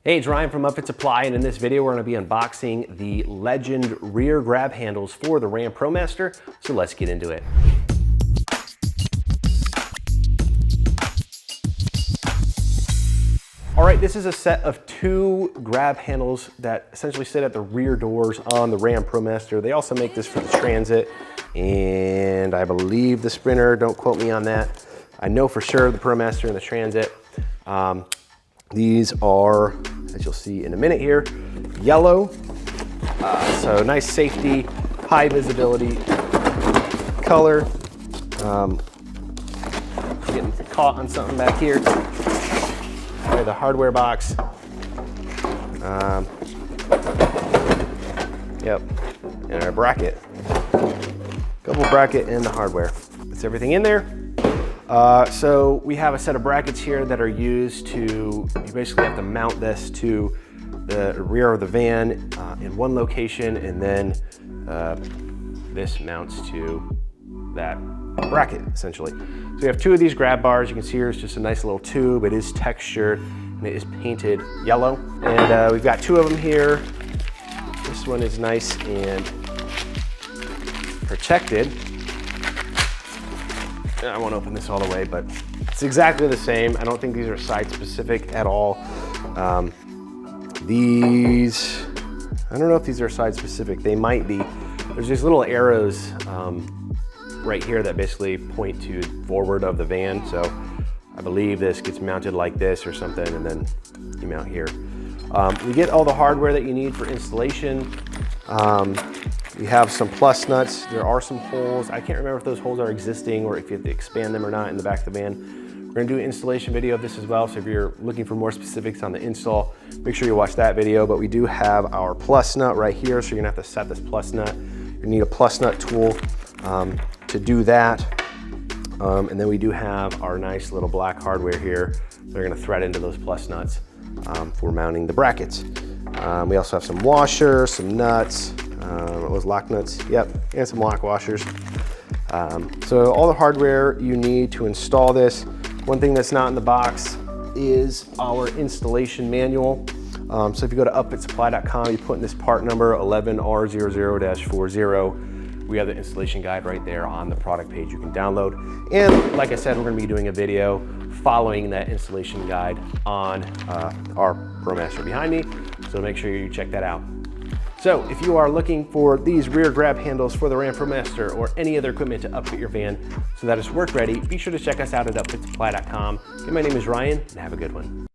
Hey, it's Ryan from Upfit Supply, and in this video we're going to be unboxing the Legend Rear Grab Handles for the RAM ProMaster, so let's get into it. All right, this is a set of 2 grab handles that essentially sit at the rear doors on the RAM ProMaster. They also make this for the Transit, and I believe the Sprinter, don't quote me on that. I know for sure the ProMaster and the Transit. These are, as you'll see in a minute here, yellow. So nice safety, high visibility color. Getting caught on something back here. The hardware box. Yep, and our bracket. Double bracket and the hardware. That's everything in there. So we have a set of brackets here that are used to, you basically have to mount this to the rear of the van in one location, and then this mounts to that bracket essentially. So we have 2 of these grab bars. You can see here it's just a nice little tube. It is textured and it is painted yellow. And we've got 2 of them here. This one is nice and protected. I won't open this all the way, but it's exactly the same. I don't think these are side specific at all. These, I don't know if these are side specific. They might be. There's these little arrows right here that basically point to forward of the van. So I believe this gets mounted like this or something, and then you mount here. You get all the hardware that you need for installation. We have some plus nuts. There are some holes. I can't remember if those holes are existing or if you have to expand them or not in the back of the van. We're gonna do an installation video of this as well, so if you're looking for more specifics on the install, make sure you watch that video. But we do have our plus nut right here, so you're gonna have to set this plus nut. You need a plus nut tool to do that. And then we do have our nice little black hardware here. They're gonna thread into those plus nuts for mounting the brackets. We also have some washers, some nuts, what was lock nuts? Yep, and some lock washers. So all the hardware you need to install this. One thing that's not in the box is our installation manual. So if you go to upfitsupply.com, you put in this part number 11R00-40. We have the installation guide right there on the product page you can download. And like I said, we're gonna be doing a video following that installation guide on our ProMaster behind me. So make sure you check that out. So if you are looking for these rear grab handles for the RAM ProMaster or any other equipment to upfit your van so that it's work ready, be sure to check us out at upfitsupply.com. And my name is Ryan, and have a good one.